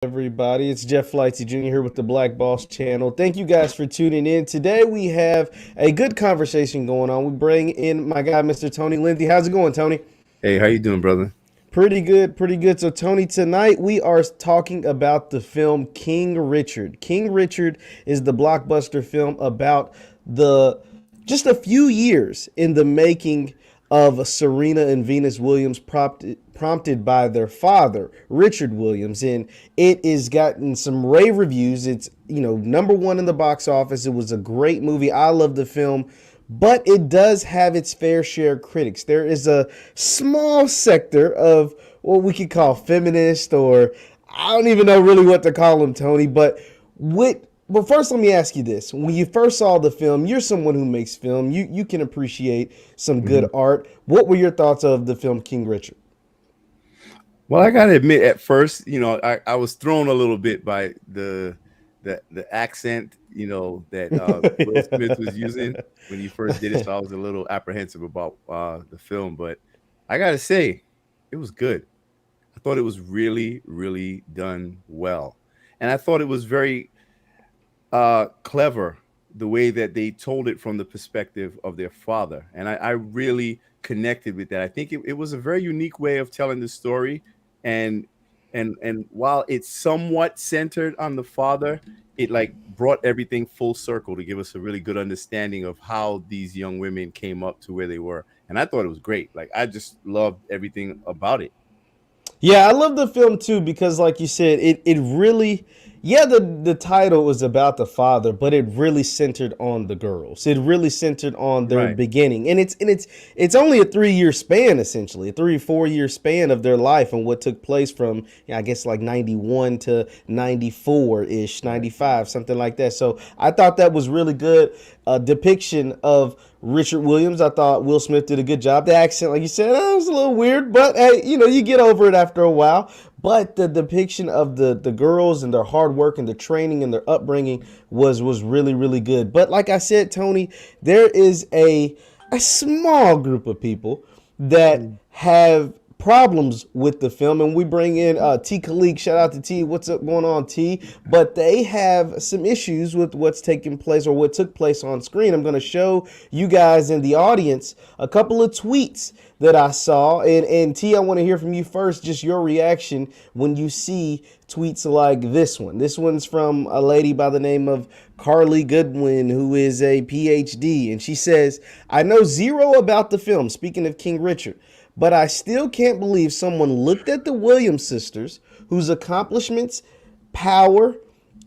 Everybody, it's Jeff Lightsy Jr. here with the Black Boss channel. Thank you guys for tuning in. Today we have a good conversation going on. We bring in my guy, Mr. Tony Lindsay. How's it going, Tony? Hey, how you doing, brother? Pretty good, pretty good. So, Tony, tonight we are talking about the film King Richard. King Richard is the blockbuster film about the just a few years in the making of Serena and Venus Williams, prompted by their father, Richard Williams, and it has gotten some rave reviews. It's number one in the box office. It was a great movie. I love the film, but it does have its fair share of critics. There is a small sector of what we could call feminist, or I don't even know really what to call them, Tony. But first, let me ask you this: when you first saw the film, you're someone who makes film. You can appreciate some good hmm art. What were your thoughts of the film King Richard? Well, I gotta admit, at first, I was thrown a little bit by the accent, that Will Smith was using when he first did it. So I was a little apprehensive about the film, but I gotta say, it was good. I thought it was really, really done well, and I thought it was very clever the way that they told it from the perspective of their father. And I really connected with that. I think it was a very unique way of telling the story. And and while it's somewhat centered on the father, it like brought everything full circle to give us a really good understanding of how these young women came up to where they were. And I thought it was great. Like I just loved everything about it. Yeah, I love the film too because, like you said, it really, yeah, the title was about the father, but it really centered on the girls. It really centered on their Right. beginning, and it's only a 3 year span, essentially a 3 or 4 year span of their life and what took place from, yeah, I guess like 91 to 94 ish, Right. 95, something like that. So I thought that was really good depiction of Richard Williams. I thought Will Smith did a good job. The accent, like you said, was a little weird, but hey, you get over it after a while. But the depiction of the girls and their hard work and their training and their upbringing was really really good. But like I said, Tony, there is a small group of people that Mm. have problems with the film, and we bring in T Khalik. Shout out to T. What's up going on, T? But they have some issues with what's taking place or what took place on screen. I'm going to show you guys in the audience a couple of tweets that I saw, and T, I want to hear from you first, just your reaction when you see tweets like this one. This one's from a lady by the name of Carly Goodwin, who is a PhD, and she says, "I know zero about the film," speaking of King Richard, "but I still can't believe someone looked at the Williams sisters, whose accomplishments, power,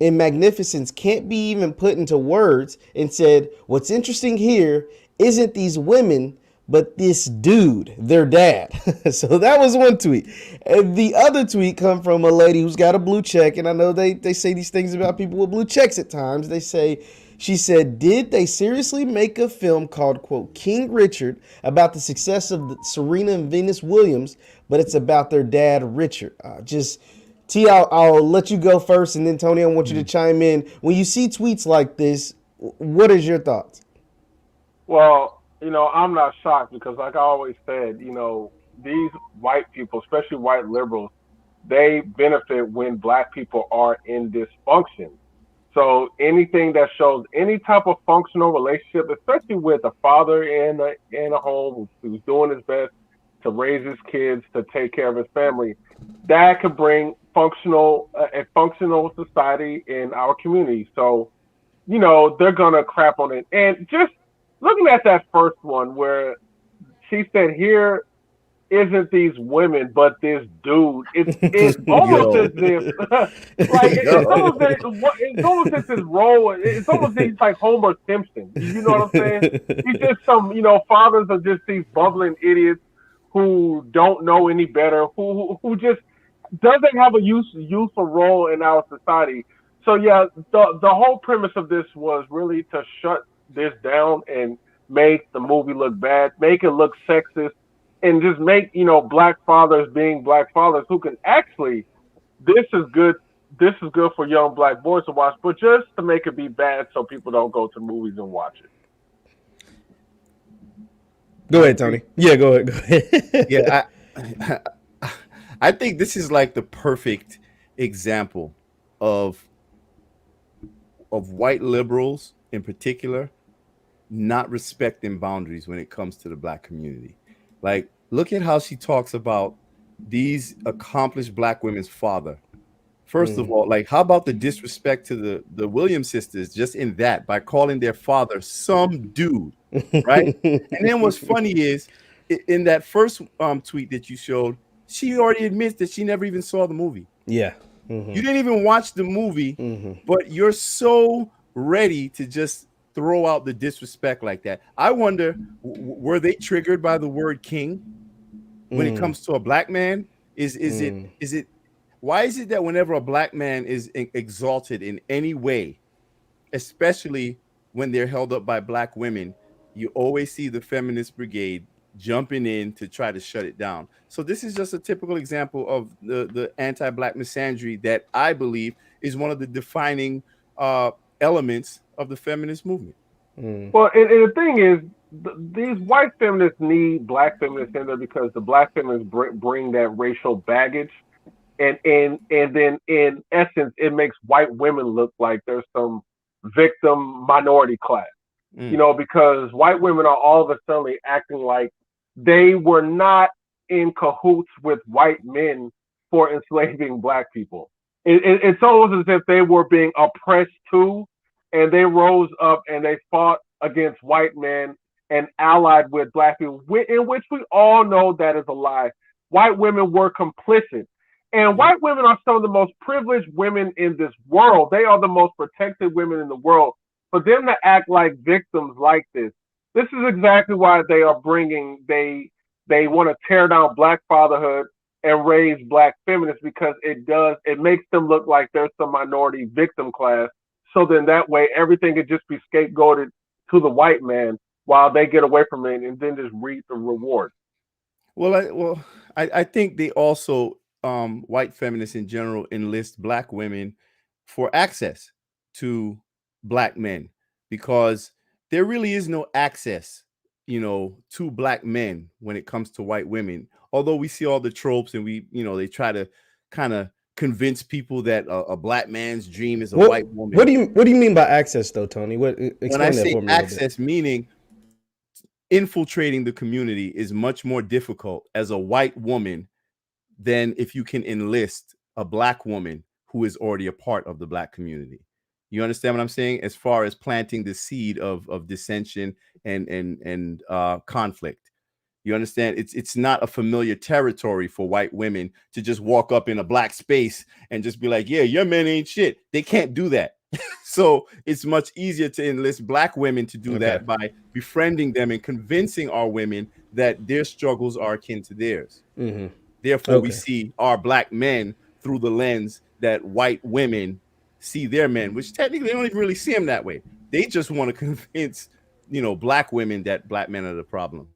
and magnificence can't be even put into words, and said, what's interesting here isn't these women, but this dude, their dad." So that was one tweet. And the other tweet come from a lady who's got a blue check, and I know they say these things about people with blue checks at times. They say, she said, "Did they seriously make a film called, quote, King Richard about the success of Serena and Venus Williams, but it's about their dad, Richard?" Just, T, I'll let you go first, and then Tony, I want you to Mm. chime in. When you see tweets like this, what is your thoughts? Well, I'm not shocked because, like I always said, these white people, especially white liberals, they benefit when black people are in dysfunction. So anything that shows any type of functional relationship, especially with a father in a home who's doing his best to raise his kids, to take care of his family, that could bring a functional society in our community. So they're gonna crap on it. And just looking at that first one where she said, "Here isn't these women, but this dude." It's almost as Yo, if like yo. it's almost as his role. It's almost he's like Homer Simpson. You know what I'm saying? He's just some fathers are just these bumbling idiots who don't know any better, who just doesn't have a useful role in our society. So yeah, the whole premise of this was really to shut this down and make the movie look bad, make it look sexist, and just make black fathers being black fathers who can actually, this is good. This is good for young black boys to watch, but just to make it be bad so people don't go to movies and watch it. Go I ahead, Tony. agree. Yeah, go ahead. Yeah, I I think this is like the perfect example of white liberals in particular not respecting boundaries when it comes to the black community. Like, look at how she talks about these accomplished black women's father. First of all, like, how about the disrespect to the Williams sisters just in that by calling their father some dude, right? And then what's funny is in that first tweet that you showed, she already admits that she never even saw the movie. Yeah. You didn't even watch the movie, but you're so ready to just throw out the disrespect like that. I wonder, were they triggered by the word king when it comes to a black man? Is it why is it that whenever a black man is exalted in any way, especially when they're held up by black women, you always see the feminist brigade jumping in to try to shut it down? So this is just a typical example of the anti-black misandry that I believe is one of the defining elements of the feminist movement. Well, and the thing is, these white feminists need black feminists in there because the black feminists bring that racial baggage, and then in essence, it makes white women look like there's some victim minority class, you know, because white women are all of a sudden acting like they were not in cahoots with white men for enslaving black people. It's almost as if they were being oppressed too, and they rose up and they fought against white men and allied with black people, in which we all know that is a lie. White women were complicit. And white women are some of the most privileged women in this world. They are the most protected women in the world. For them to act like victims like this is exactly why they are they want to tear down black fatherhood and raise black feminists, because it makes them look like there's some minority victim class. So then that way everything could just be scapegoated to the white man while they get away from it and then just reap the reward. Well, I think they also white feminists in general enlist black women for access to black men, because there really is no access, to black men when it comes to white women. Although we see all the tropes and they try to kind of convince people that a black man's dream is a white woman. What do you mean by access, though, Tony? When I say access, meaning infiltrating the community is much more difficult as a white woman than if you can enlist a black woman who is already a part of the black community. You understand what I'm saying? As far as planting the seed of dissension and conflict. You understand? It's not a familiar territory for white women to just walk up in a black space and just be like, yeah, your men ain't shit. They can't do that. So it's much easier to enlist black women to do that by befriending them and convincing our women that their struggles are akin to theirs. Therefore, we see our black men through the lens that white women see their men, which technically they don't even really see them that way. They just want to convince, black women that black men are the problem.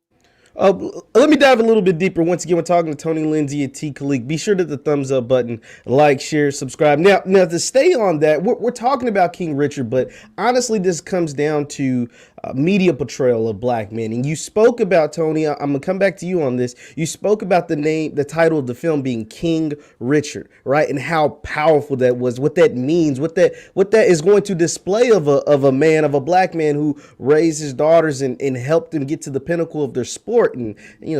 Let me dive a little bit deeper. Once again, we're talking to Tony Lindsay at T. Khalik. Be sure to hit the thumbs up button, like, share, subscribe. Now to stay on that, we're talking about King Richard, but honestly, this comes down to media portrayal of black men. And you spoke about, Tony, I'm going to come back to you on this. You spoke about the title of the film being King Richard, right? And how powerful that was, what that means, what that is going to display of a black man who raised his daughters and helped them get to the pinnacle of their sport and,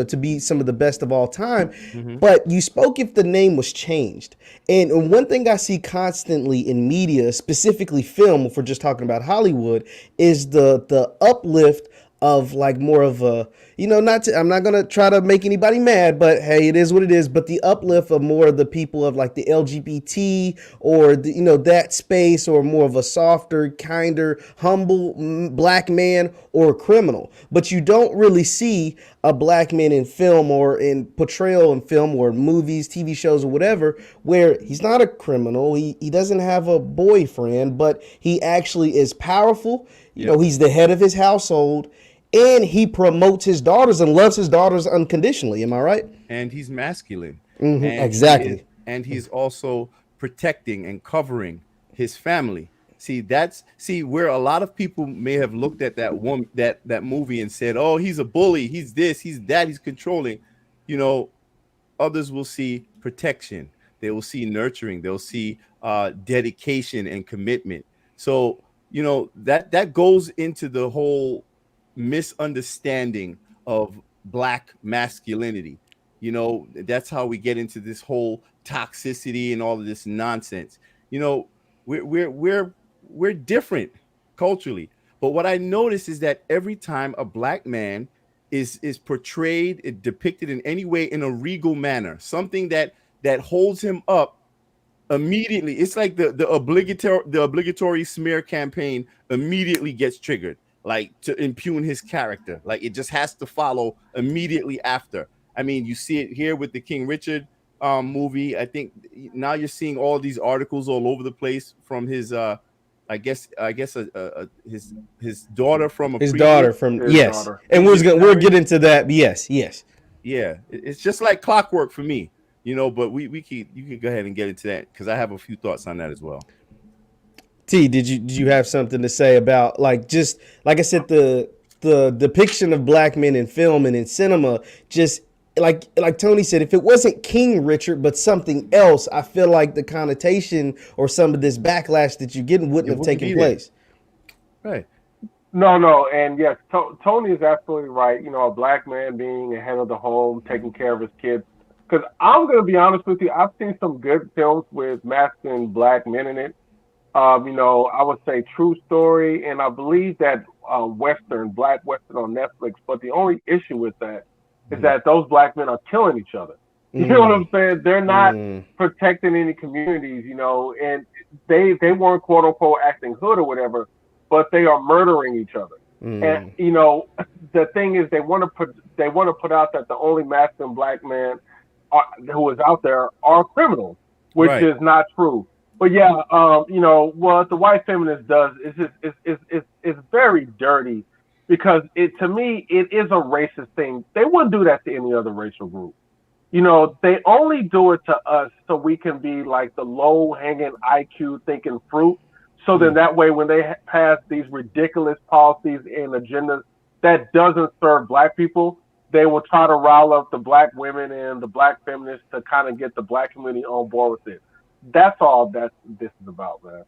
to be some of the best of all time. But you spoke if the name was changed. And one thing I see constantly in media, specifically film, if we're just talking about Hollywood, is the uplift of like more of a, I'm not going to try to make anybody mad, but hey, it is what it is. But the uplift of more of the people of like the LGBT or that space, or more of a softer, kinder, humble black man or a criminal. But you don't really see a black man in film or in portrayal in film or movies, TV shows or whatever, where he's not a criminal. He doesn't have a boyfriend, but he actually is powerful. He's the head of his household. And he promotes his daughters and loves his daughters unconditionally. Am I right? And he's masculine. Exactly. And he's also protecting and covering his family. See, where a lot of people may have looked at that woman, that movie and said, oh, he's a bully. He's this, he's that, he's controlling. Others will see protection. They will see nurturing. They'll see dedication and commitment. So, that goes into the whole misunderstanding of Black masculinity. That's how we get into this whole toxicity and all of this nonsense. We're different culturally, but what I notice is that every time a Black man is portrayed, depicted in any way in a regal manner, something that holds him up immediately. It's like the obligatory smear campaign immediately gets triggered, like to impugn his character. Like it just has to follow immediately after. I mean, you see it here with the King Richard movie. I think now you're seeing all these articles all over the place from his his daughter from a His previous, daughter from His yes, daughter. and we'll get into that. Yes. yeah, it's just like clockwork for me. But you can go ahead and get into that because I have a few thoughts on that as well. T, did you have something to say about just like I said, the depiction of Black men in film and in cinema, just like Tony said, if it wasn't King Richard but something else, I feel like the connotation or some of this backlash that you're getting wouldn't have taken place. Right. No, and yes, Tony is absolutely right. A Black man being a head of the home, taking care of his kids. Because I'm going to be honest with you, I've seen some good films with masculine Black men in it. I would say True Story, and I believe that Black Western on Netflix. But the only issue with that is that those Black men are killing each other. You know what I'm saying? They're not protecting any communities, and they weren't quote unquote acting hood or whatever, but they are murdering each other. And the thing is, they want to put out that the only masculine Black man who is out there are criminals, which is not true. But yeah, what the white feminist does is it's very dirty, because to me it is a racist thing. They wouldn't do that to any other racial group. They only do it to us so we can be like the low hanging IQ thinking fruit. So then that way, when they pass these ridiculous policies and agendas that doesn't serve Black people, they will try to rile up the Black women and the Black feminists to kind of get the Black community on board with it. That's all that this is about, man.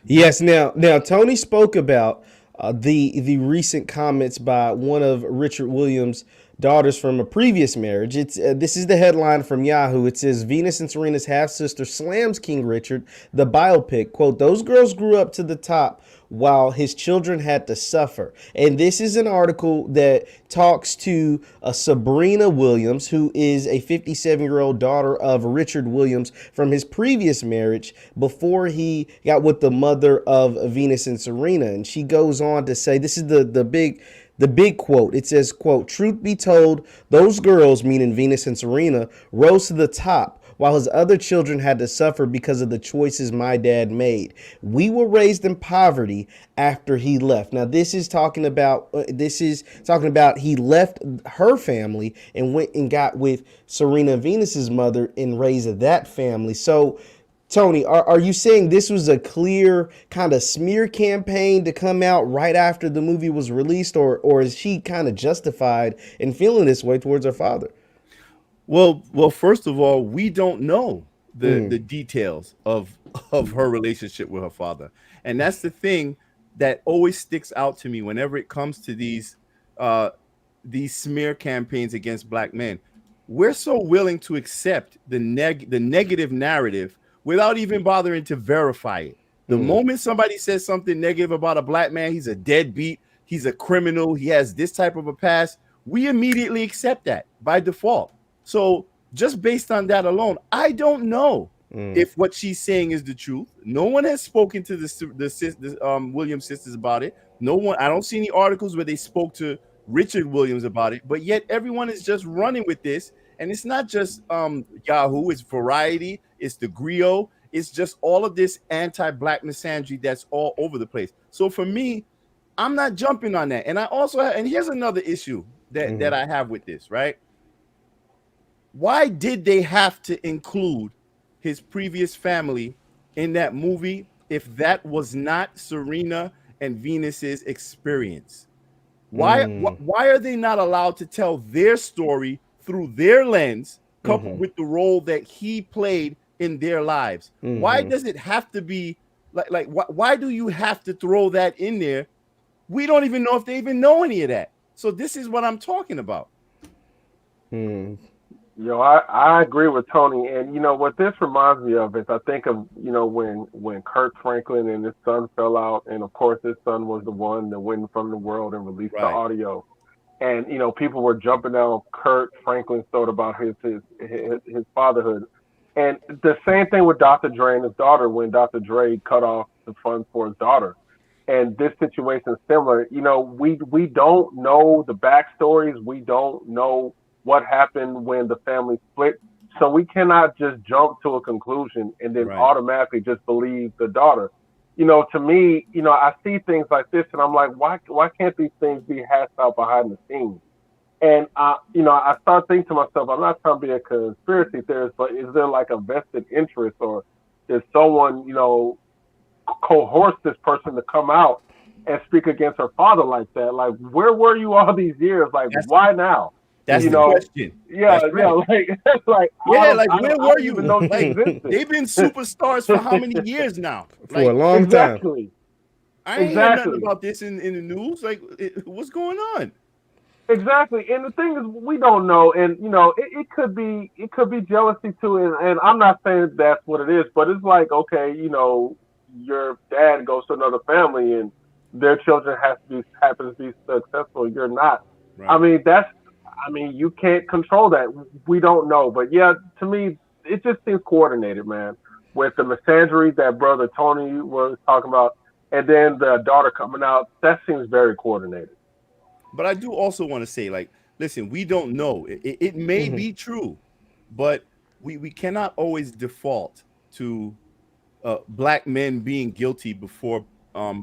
Yes. Now Tony spoke about the recent comments by one of Richard Williams' daughters from a previous marriage. It's this is the headline from Yahoo. It says Venus and Serena's half sister slams King Richard. The biopic, quote, "Those girls grew up to the top while his children had to suffer." And this is an article that talks to Sabrina Williams, who is a 57-year-old daughter of Richard Williams from his previous marriage before he got with the mother of Venus and Serena. And she goes on to say, this is the big quote. It says, quote, "Truth be told, those girls," meaning Venus and Serena, "rose to the top while his other children had to suffer because of the choices my dad made. We were raised in poverty after he left." Now, this is talking about he left her family and went and got with Serena Venus's mother and raised that family. So, Tony, are you saying this was a clear kind of smear campaign to come out right after the movie was released, or is she kind of justified in feeling this way towards her father? Well, first of all, we don't know the details of her relationship with her father, and that's the thing that always sticks out to me whenever it comes to these smear campaigns against Black men. We're so willing to accept the negative narrative without even bothering to verify it. The moment somebody says something negative about a Black man, he's a deadbeat, he's a criminal, he has this type of a past, we immediately accept that by default. So just based on that alone, I don't know if what she's saying is the truth. No one has spoken to the Williams sisters about it. No one. I don't see any articles where they spoke to Richard Williams about it. But yet everyone is just running with this, and it's not just Yahoo. It's Variety. It's the Griot. It's just all of this anti-Black misandry that's all over the place. So for me, I'm not jumping on that. And I also and here's another issue that I have with this, right? Why did they have to include his previous family in that movie if that was not Serena and Venus's experience? Why are they not allowed to tell their story through their lens coupled with the role that he played in their lives. Why does it have to be why do you have to throw that in there? We don't even know if they even know any of that. So this is what I'm talking about. Yo, I agree with Tony, and what this reminds me of is I think of when Kurt Franklin and his son fell out, and of course his son was the one that went from the world and released the audio, and people were jumping down Kurt Franklin's throat about his fatherhood, and the same thing with Dr. Dre and his daughter when Dr. Dre cut off the funds for his daughter, and this situation is similar. We don't know the backstories, we don't know what happened when the family split. So we cannot just jump to a conclusion and then automatically just believe the daughter. To me, I see things like this and I'm like, why can't these things be hashed out behind the scenes? And I start thinking to myself, I'm not trying to be a conspiracy theorist, but is there like a vested interest, or is someone, coerce this person to come out and speak against her father like that? Like, where were you all these years? Like, why now? That's the question. Yeah, where were you? They've been superstars for how many years now? For a long time. I ain't heard nothing about this in the news. Like, what's going on? Exactly, and the thing is, we don't know, and it could be jealousy too, and I'm not saying that's what it is, but it's like, okay, your dad goes to another family and their children happens to be successful, you're not. Right. I mean, you can't control that. We don't know. But yeah, to me, it just seems coordinated, man. With the misandry that brother Tony was talking about, and then the daughter coming out, that seems very coordinated. But I do also want to say, like, listen, we don't know. It may be true, but we cannot always default to black men being guilty before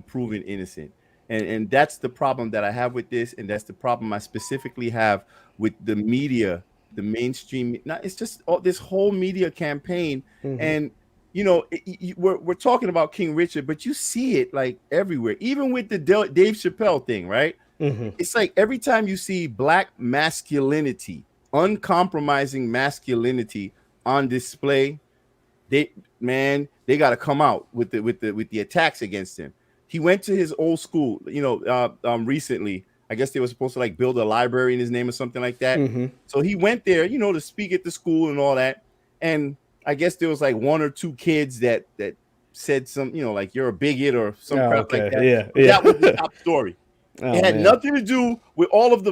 proven innocent. And that's the problem that I have with this, and that's the problem I specifically have with the media, the mainstream. It's just this whole media campaign, and we're talking about King Richard, but you see it like everywhere, even with the Dave Chappelle thing, right? It's like every time you see black masculinity, uncompromising masculinity on display, they got to come out with the attacks against him. He went to his old school, recently. I guess they were supposed to like build a library in his name or something like that. So he went there, to speak at the school and all that. And I guess there was like one or two kids that said some, like you're a bigot or some crap like that. Yeah. That was the top story. It had nothing to do with all of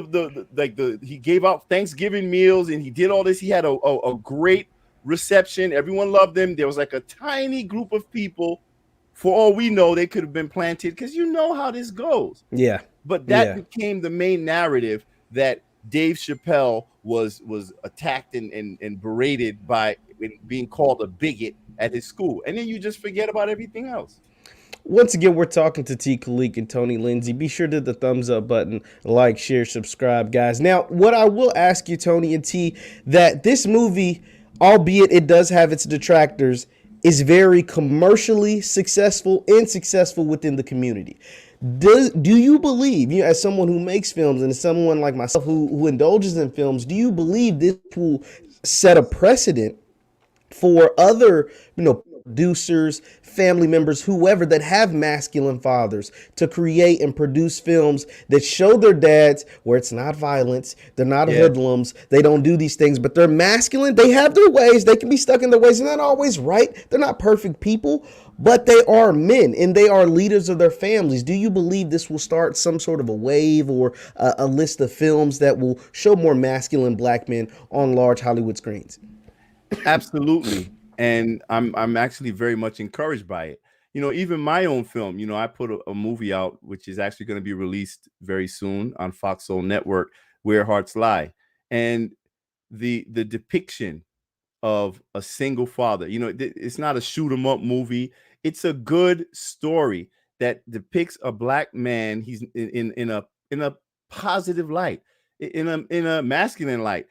he gave out Thanksgiving meals and he did all this. He had a great reception. Everyone loved him. There was like a tiny group of people. For all we know, they could have been planted because you know how this goes. Yeah. But that became the main narrative, that Dave Chappelle was attacked and berated by being called a bigot at his school. And then you just forget about everything else. Once again, we're talking to T. Khalik and Tony Lindsay. Be sure to hit the thumbs up button, like, share, subscribe, guys. Now, what I will ask you, Tony and T, that this movie, albeit it does have its detractors, is very commercially successful and successful within the community. Do you believe, as someone who makes films and as someone like myself who indulges in films, do you believe this will set a precedent for other, producers, family members, whoever that have masculine fathers to create and produce films that show their dads where it's not violence, they're not hoodlums, they don't do these things, but they're masculine, they have their ways, they can be stuck in their ways, they're not always right, they're not perfect people, but they are men and they are leaders of their families. Do you believe this will start some sort of a wave or a list of films that will show more masculine black men on large Hollywood screens? Absolutely. And I'm actually very much encouraged by it. Even my own film, I put a movie out, which is actually going to be released very soon on Fox Soul Network, Where Hearts Lie. And the depiction of a single father, it's not a shoot 'em up movie. It's a good story that depicts a black man. He's in a positive light, in a masculine light,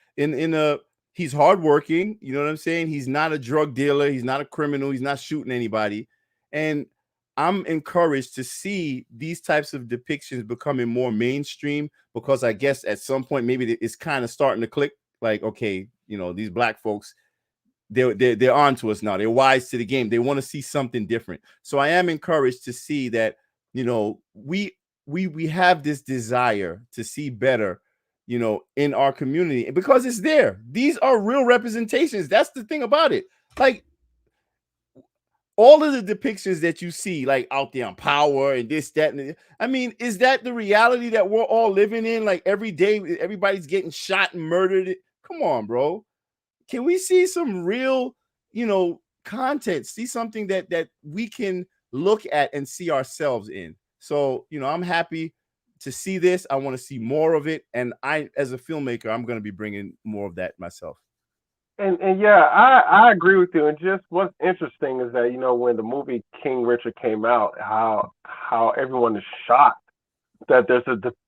he's hardworking. You know what I'm saying? He's not a drug dealer. He's not a criminal. He's not shooting anybody. And I'm encouraged to see these types of depictions becoming more mainstream, because I guess at some point maybe it's kind of starting to click. Like, okay, these black folks, they're on to us now. They're wise to the game. They want to see something different. So I am encouraged to see that, we have this desire to see better, in our community, because it's there. These are real representations. That's the thing about it. Like, all of the depictions that you see, like out there on Power and this, that, and I mean, is that the reality that we're all living in? Like, every day, everybody's getting shot and murdered. Come on, bro. Can we see some real, content? See something that we can look at and see ourselves in. So, I'm happy to see this. I want to see more of it. And I, as a filmmaker, I'm going to be bringing more of that myself. And yeah, I agree with you. And just what's interesting is that, when the movie King Richard came out, how everyone is shocked that there's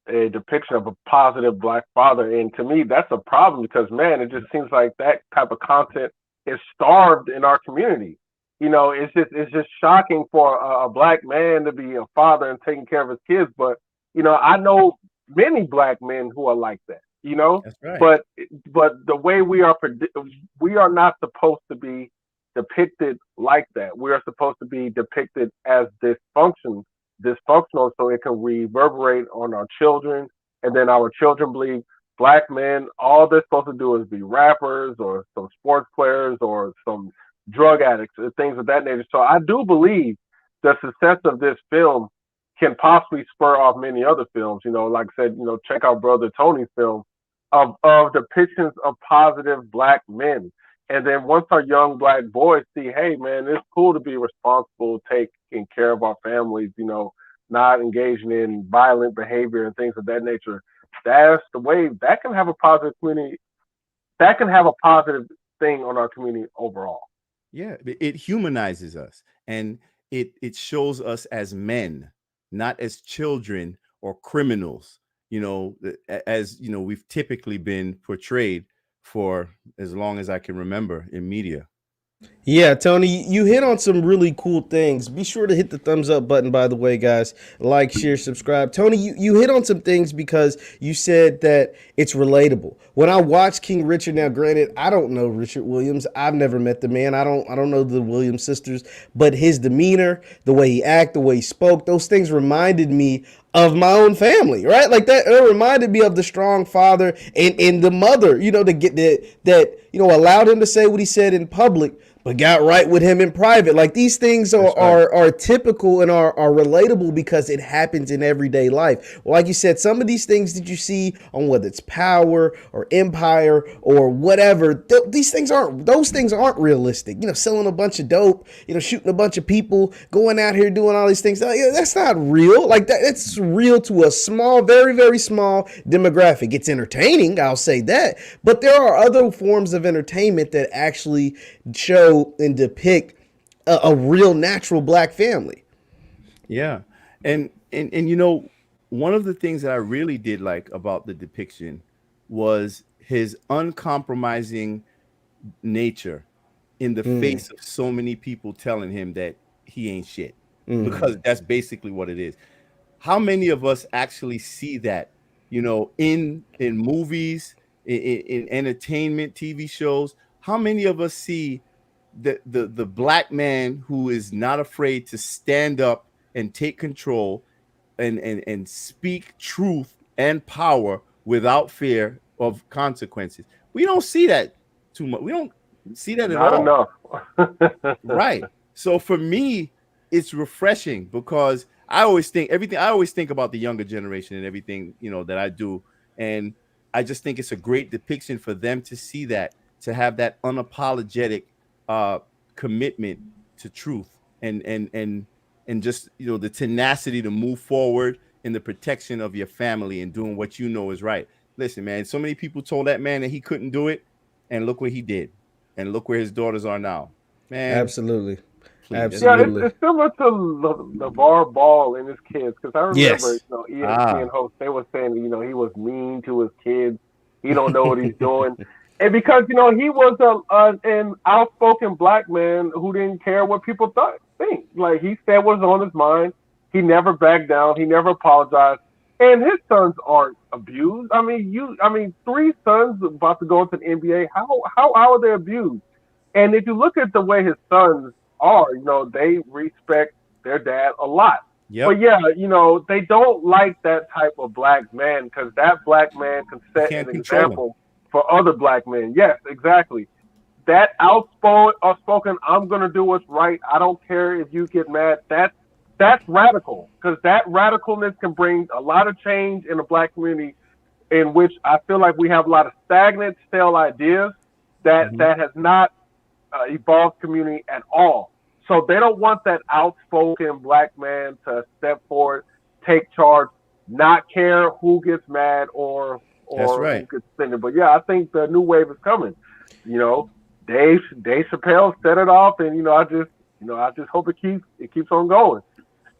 a depiction of a positive black father. And to me, that's a problem, because, man, it just seems like that type of content is starved in our community. It's just shocking for a black man to be a father and taking care of his kids. But, I know many black men who are like that. That's right. But the way we are not supposed to be depicted like that. We are supposed to be depicted as dysfunctional, so it can reverberate on our children, and then our children believe black men, all they're supposed to do is be rappers or some sports players or some drug addicts and things of that nature. So I do believe the success of this film can possibly spur off many other films. Like I said, check out Brother Tony's film of depictions of positive black men. And then once our young black boys see, hey, man, it's cool to be responsible, taking care of our families, not engaging in violent behavior and things of that nature, that's the way that can have a positive community. That can have a positive thing on our community overall. Yeah, it humanizes us, and it shows us as men, not as children or criminals. As we've typically been portrayed for as long as I can remember in media. Yeah, Tony, you hit on some really cool things. Be sure to hit the thumbs up button, by the way, guys. Like, share, subscribe. Tony, you hit on some things because you said that it's relatable. When I watch King Richard, now granted, I don't know Richard Williams. I've never met the man. I don't know the Williams sisters, but his demeanor, the way he acted, the way he spoke, those things reminded me of my own family, right? Like that, it reminded me of the strong father and the mother, to get that allowed him to say what he said in public, but got right with him in private. Like, these things are typical and are relatable because it happens in everyday life. Well, like you said, some of these things that you see on whether it's Power or Empire or whatever, those things aren't realistic. Selling a bunch of dope, shooting a bunch of people, going out here doing all these things. That's not real. Like that's real to a small, very, very small demographic. It's entertaining, I'll say that, but there are other forms of entertainment that actually show and depict a real natural black family. Yeah. And one of the things that I really did like about the depiction was his uncompromising nature in the face of so many people telling him that he ain't shit, because that's basically what it is. How many of us actually see that, in movies, in entertainment, TV shows? How many of us see the black man who is not afraid to stand up and take control and speak truth and power without fear of consequences? We don't see that too much. We don't see that at all. Not enough. Right. So for me, it's refreshing, because I always think about the younger generation and everything, that I do. And I just think it's a great depiction for them to see that, to have that unapologetic commitment to truth and just the tenacity to move forward in the protection of your family and doing what is right. Listen, man, so many people told that man that he couldn't do it, and look what he did, and look where his daughters are now. Man, Absolutely. Yeah, it's similar to LeVar Ball and his kids, because I remember ESPN hosts, they were saying he was mean to his kids. He don't know what he's doing. And because, he was an outspoken black man who didn't care what people think. Like, he said what was on his mind. He never backed down. He never apologized. and his sons aren't abused. I mean, three sons about to go into the NBA. How are they abused? And if you look at the way his sons are, they respect their dad a lot. Yep. But yeah, they don't like that type of black man because that black man can You set can't an control him. example for other black men. Yes, exactly. That outspoken, I'm gonna do what's right. I don't care if you get mad. That's radical because that radicalness can bring a lot of change in the black community, in which I feel like we have a lot of stagnant, stale ideas that has not evolved community at all. So they don't want that outspoken black man to step forward, take charge, not care who gets mad or That's right. who gets offended. But yeah, I think the new wave is coming. Dave Chappelle set it off, and I just hope it keeps on going.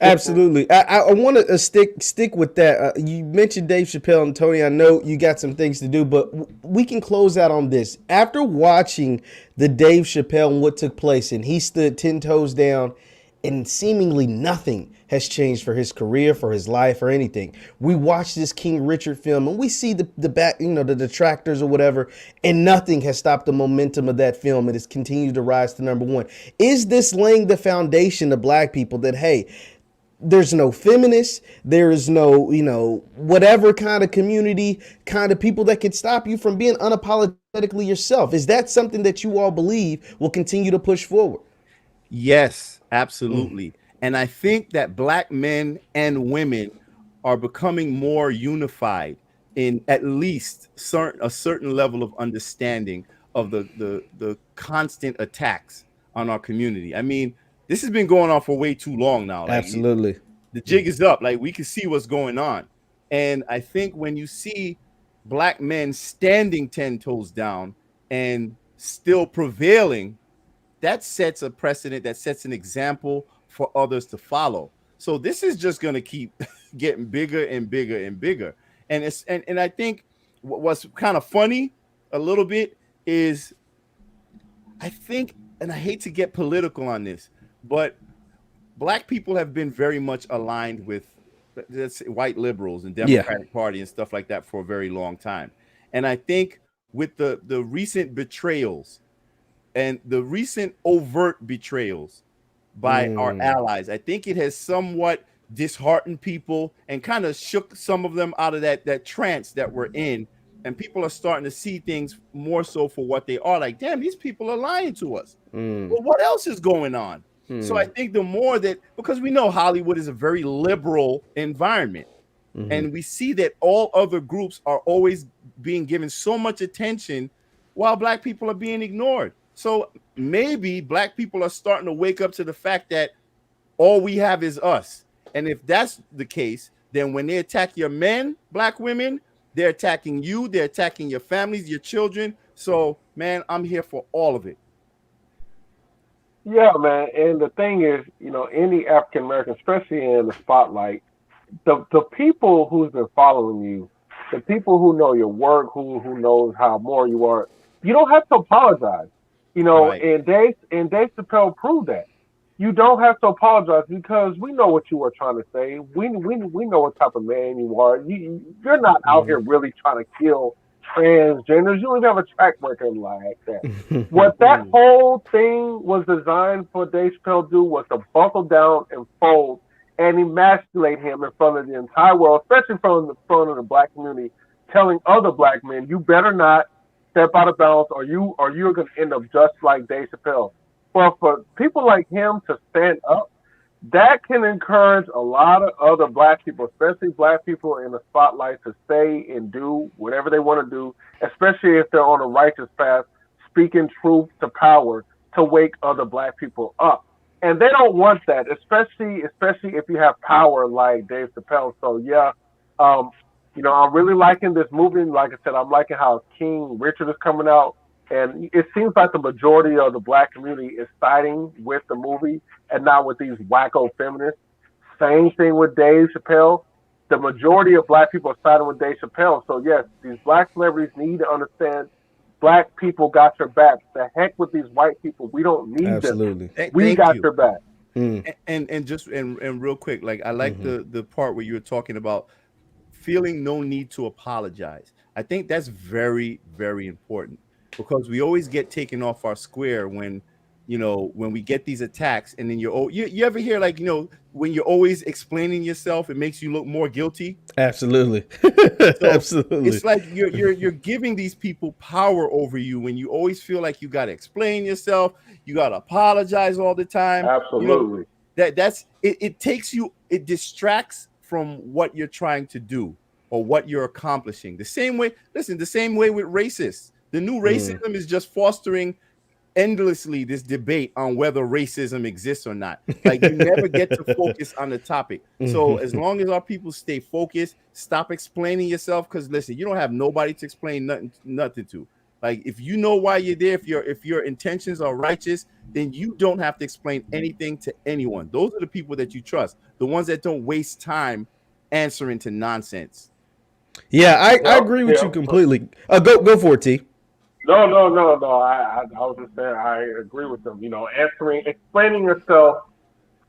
Absolutely. I want to stick with that. You mentioned Dave Chappelle, and Tony, I know you got some things to do, but we can close out on this. After watching the Dave Chappelle and what took place, and he stood 10 toes down, and seemingly nothing has changed for his career, for his life, or anything. We watch this King Richard film, and we see the back, the detractors or whatever, and nothing has stopped the momentum of that film. It has continued to rise to number one. Is this laying the foundation of black people that, hey, there's no feminists, there is no, whatever kind of community, kind of people that could stop you from being unapologetically yourself? Is that something that you all believe will continue to push forward? Yes, absolutely. And I think that black men and women are becoming more unified in at least a certain level of understanding of the constant attacks on our community. I mean, this has been going on for way too long now. Like, absolutely. The jig is up. Like, we can see what's going on. And I think when you see black men standing 10 toes down and still prevailing, that sets a precedent, that sets an example for others to follow. So this is just going to keep getting bigger and bigger and bigger. And I think what's kind of funny a little bit is, I think, and I hate to get political on this, but black people have been very much aligned with white liberals and Democratic Party and stuff like that for a very long time. And I think with the recent betrayals and the recent overt betrayals by our allies, I think it has somewhat disheartened people and kind of shook some of them out of that trance that we're in. And people are starting to see things more so for what they are. Like, damn, these people are lying to us. Well, what else is going on? So I think the more that, because we know Hollywood is a very liberal environment, and we see that all other groups are always being given so much attention while black people are being ignored. So maybe black people are starting to wake up to the fact that all we have is us. And if that's the case, then when they attack your men, black women, they're attacking you, they're attacking your families, your children. So, man, I'm here for all of it. Yeah, man. And the thing is, any African American, especially in the spotlight, the people who's been following you, the people who know your work, who knows how more you are, you don't have to apologize. Right. And Dave Chappelle proved that. You don't have to apologize because we know what you were trying to say. We know what type of man you are. You're not out here really trying to kill transgenders. You don't even have a track record like that. What that whole thing was designed for Dave Chappelle to do was to buckle down and fold and emasculate him in front of the entire world, especially in front of the black community, telling other black men, you better not step out of bounds or you're going to end up just like Dave Chappelle. But for people like him to stand up, that can encourage a lot of other black people, especially black people in the spotlight, to say and do whatever they want to do, especially if they're on a righteous path, speaking truth to power to wake other black people up. And they don't want that, especially if you have power like Dave Chappelle. So yeah, I'm really liking this movie. Like I said, I'm liking how King Richard is coming out. And it seems like the majority of the black community is siding with the movie and not with these wacko feminists. Same thing with Dave Chappelle. The majority of black people are siding with Dave Chappelle. So yes, these black celebrities need to understand black people got your back. The heck with these white people. We don't need them. We got your back. And just real quick, like I like the part where you were talking about feeling no need to apologize. I think that's very, very important because we always get taken off our square when, when we get these attacks, and then you ever hear, like, when you're always explaining yourself, it makes you look more guilty. Absolutely. So Absolutely. it's like you're giving these people power over you when you always feel like you got to explain yourself, you got to apologize all the time. Absolutely. It distracts from what you're trying to do or what you're accomplishing. The same way with racists. The new racism is just fostering endlessly this debate on whether racism exists or not. Like, you never get to focus on the topic. So as long as our people stay focused, stop explaining yourself, because listen, you don't have nobody to explain nothing to. Like, if you know why you're there, if your intentions are righteous, then you don't have to explain anything to anyone. Those are the people that you trust, the ones that don't waste time answering to nonsense. Yeah, I agree with you completely. Go for it, T. No. I was just saying I agree with them. Explaining yourself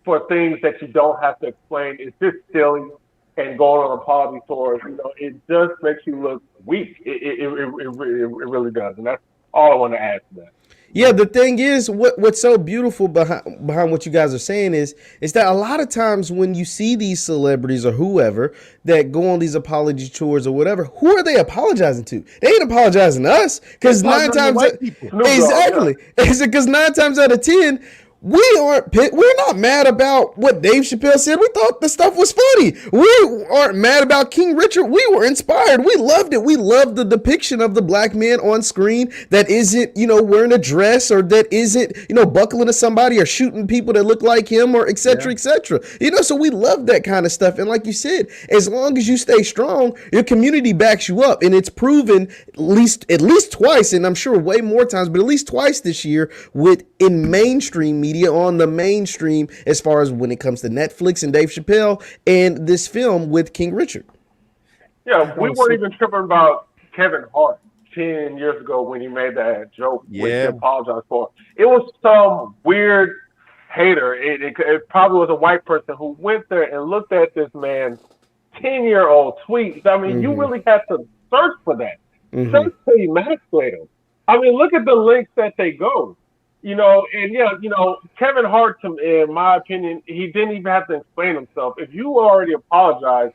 for things that you don't have to explain is just silly. And going on apology tours, it just makes you look weak. It really does, and that's all I want to add to that. Yeah, the thing is, what's so beautiful behind what you guys are saying is that a lot of times when you see these celebrities or whoever that go on these apology tours or whatever, who are they apologizing to? They ain't apologizing to us, because nine times out of 10. We're not mad about what Dave Chappelle said. We thought the stuff was funny. We aren't mad about King Richard. We were inspired. We loved it. We loved the depiction of the black man on screen that isn't, wearing a dress, or that isn't, buckling to somebody or shooting people that look like him, or et cetera, et cetera. So we love that kind of stuff. And like you said, as long as you stay strong, your community backs you up. And it's proven at least twice, and I'm sure way more times, but at least twice this year in mainstream media, on the mainstream, as far as when it comes to Netflix and Dave Chappelle and this film with King Richard. Yeah, we weren't even tripping about Kevin Hart 10 years ago when he made that joke, which he apologized for. It was some weird hater. It probably was a white person who went there and looked at this man's 10-year-old tweets. I mean, you really had to search for that. Search to emasculate him. I mean, look at the links that they go. Kevin Hart, in my opinion, he didn't even have to explain himself. If you already apologized,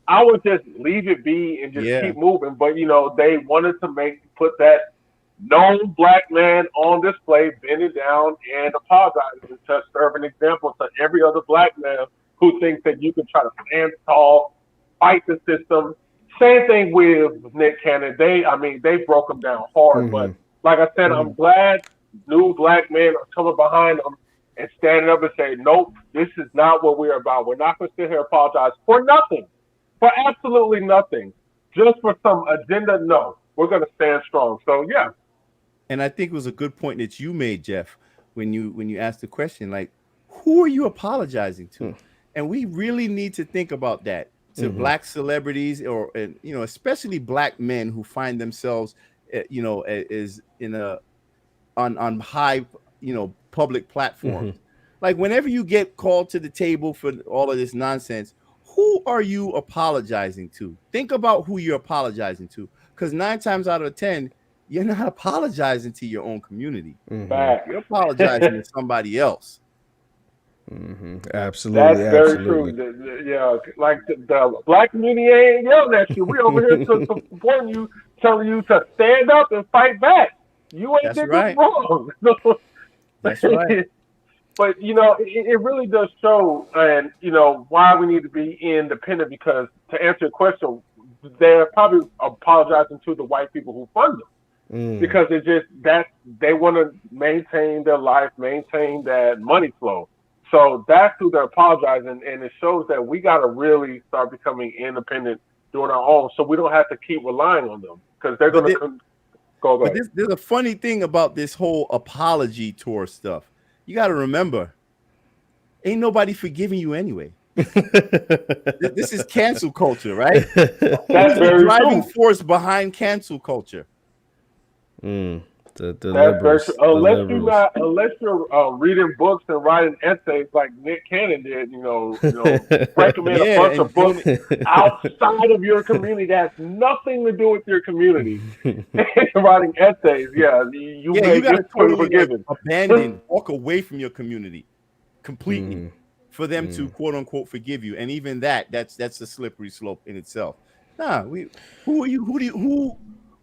I would just leave it be and just keep moving. But, they wanted to put that known black man on display, bending down and apologizing, to serve an example to every other black man who thinks that you can try to stand tall, fight the system. Same thing with Nick Cannon. They broke him down hard. But like I said, I'm glad new black men are coming behind them and standing up and saying, nope, this is not what we're about. We're not going to sit here and apologize for nothing, for absolutely nothing, just for some agenda. No, we're going to stand strong. So, yeah. And I think it was a good point that you made, Jeff, when you asked the question, like, who are you apologizing to? And we really need to think about that to black celebrities, or, especially black men who find themselves, is in on high, public platforms. Like, whenever you get called to the table for all of this nonsense, who are you apologizing to? Think about who you're apologizing to, because 9 times out of 10, you're not apologizing to your own community. You're apologizing to somebody else. Absolutely. That's very true. Like the black community ain't yelling at you. We over here to support you, telling you to stand up and fight back. You ain't did this wrong. That's right. But it really does show, and why we need to be independent. Because to answer your question, they're probably apologizing to the white people who fund them, because it's just that they want to maintain their life, maintain that money flow. So that's who they're apologizing, and it shows that we got to really start becoming independent, doing our own, so we don't have to keep relying on them, because they're going to go. But there's a funny thing about this whole apology tour stuff. You got to remember, ain't nobody forgiving you anyway. This is cancel culture, right? That's the driving force behind cancel culture. That's The That's very true. liberals. The liberals. Unless you're reading books and writing essays like Nick Cannon did, recommend a Yeah, bunch of and books don't outside of your community that has nothing to do with your community. Writing essays, yeah, you yeah, may you got get to totally like forgiven. abandon, walk away from your community completely Mhm. for them to quote unquote forgive you. And even that's a slippery slope in itself. Nah, who are you?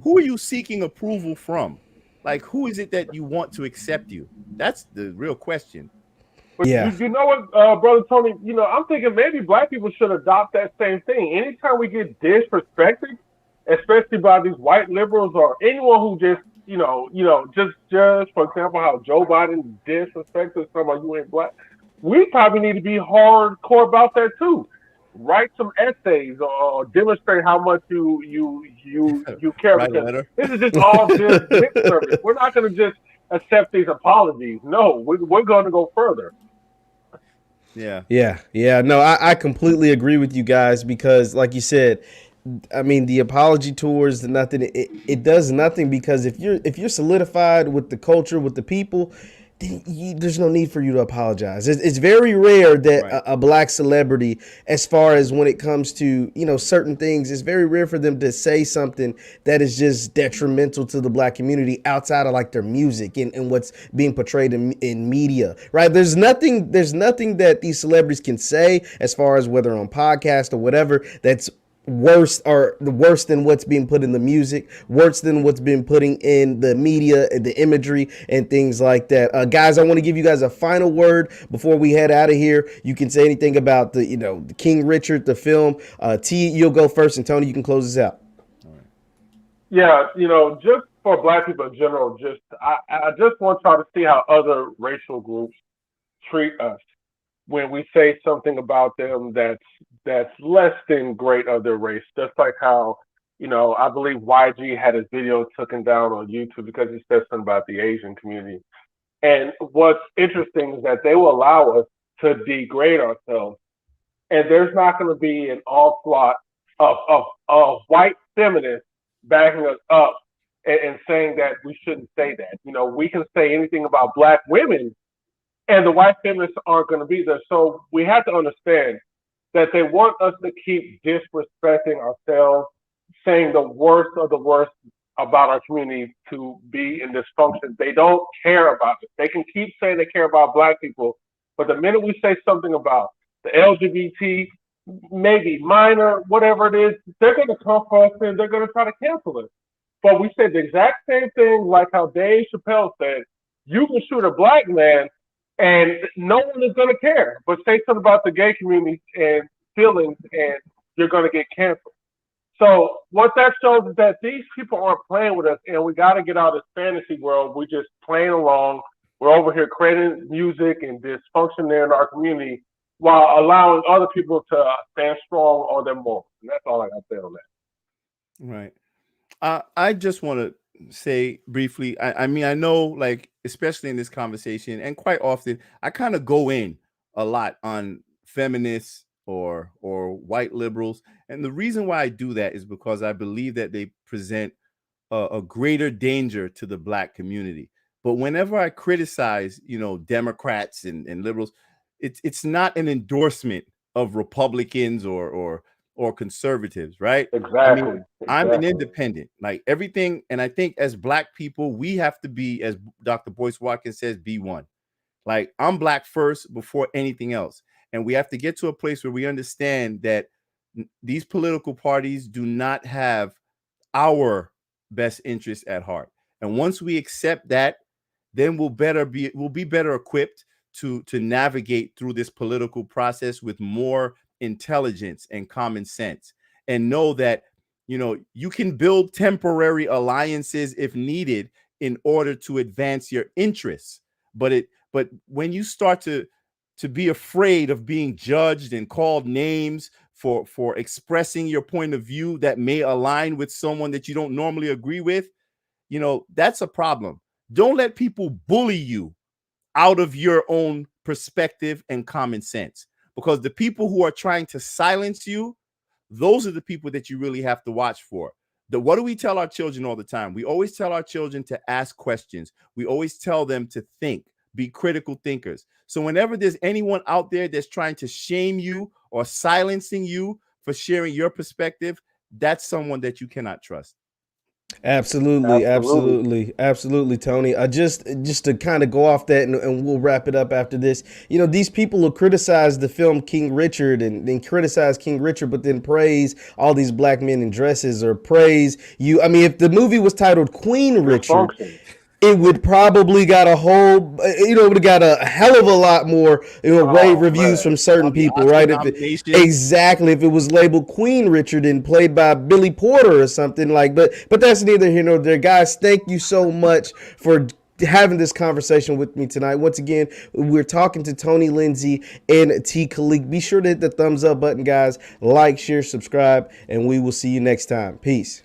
Who are you seeking approval from? Like, who is it that you want to accept you? That's the real question. But Yeah. you know what, brother Tony? I'm thinking maybe black people should adopt that same thing. Anytime we get disrespected, especially by these white liberals or anyone who just, just for example, how Joe Biden disrespected someone who ain't black, we probably need to be hardcore about that too. Write some essays or demonstrate how much you care, Write a because letter. this is just all just lip service. We're not going to just accept these apologies. No, we're going to go further. Yeah. Yeah. No, I completely agree with you guys because, like you said, I mean, the apology tours, nothing. It does nothing because if you're solidified with the culture, with the people, then there's no need for you to apologize. It's very rare that Right. a black celebrity, as far as when it comes to certain things, it's very rare for them to say something that is just detrimental to the black community outside of like their music and what's being portrayed in media. Right? There's nothing that these celebrities can say as far as whether on podcast or whatever that's worse than what's being put in the music, worse than what's been putting in the media and the imagery and things like that. Guys, I want to give you guys a final word before we head out of here. You can say anything about the King Richard, the film. T, you'll go first, and Tony, you can close this out. Yeah, just for black people in general, I just want y'all to see how other racial groups treat us when we say something about them that's less than great of their race. Just like how, I believe YG had his video taken down on YouTube because he said something about the Asian community. And what's interesting is that they will allow us to degrade ourselves, and there's not going to be an onslaught of white feminists backing us up and saying that we shouldn't say that. We can say anything about black women, and the white feminists aren't going to be there. So we have to understand that they want us to keep disrespecting ourselves, saying the worst of the worst about our community to be in dysfunction. They don't care about it. They can keep saying they care about black people, but the minute we say something about the LGBT, maybe minor, whatever it is, they're going to come for us and they're going to try to cancel it. But we said the exact same thing, like how Dave Chappelle said, you can shoot a black man and no one is going to care. But say something about the gay community and feelings, and you're going to get canceled. So what that shows is that these people aren't playing with us, and we got to get out of this fantasy world. We're just playing along. We're over here creating music and dysfunction there in our community while allowing other people to stand strong on their morals. And that's all I got to say on that. Right. I just want to say briefly, I mean, I know, like, especially in this conversation, and quite often, I kind of go in a lot on feminists or white liberals. And the reason why I do that is because I believe that they present a greater danger to the black community. But whenever I criticize, Democrats and liberals, it's not an endorsement of Republicans or conservatives, right? I mean, I'm an independent, like everything. And I think as black people, we have to be, as Dr. Boyce Watkins says, be one. Like, I'm black first before anything else. And we have to get to a place where we understand that these political parties do not have our best interests at heart. And once we accept that, then we'll be better equipped to navigate through this political process with more intelligence and common sense, and know that you can build temporary alliances if needed in order to advance your interests. But when you start to be afraid of being judged and called names for expressing your point of view that may align with someone that you don't normally agree with, that's a problem. Don't let people bully you out of your own perspective and common sense, because the people who are trying to silence you, those are the people that you really have to watch for. what do we tell our children all the time? We always tell our children to ask questions. We always tell them to think, be critical thinkers. So whenever there's anyone out there that's trying to shame you or silencing you for sharing your perspective, that's someone that you cannot trust. Absolutely, Tony. Just to kind of go off that, and we'll wrap it up after this. You know, these people who criticize the film King Richard and then criticize King Richard, but then praise all these black men in dresses or praise you. I mean, if the movie was titled Queen Richard, it would probably got a whole, it would have got a hell of a lot more, rave reviews from certain people, right? Exactly. If it was labeled Queen Richard and played by Billy Porter or something but that's neither here nor there. Guys, thank you so much for having this conversation with me tonight. Once again, we're talking to Tony Lindsay and T. Khalik. Be sure to hit the thumbs up button, guys. Like, share, subscribe, and we will see you next time. Peace.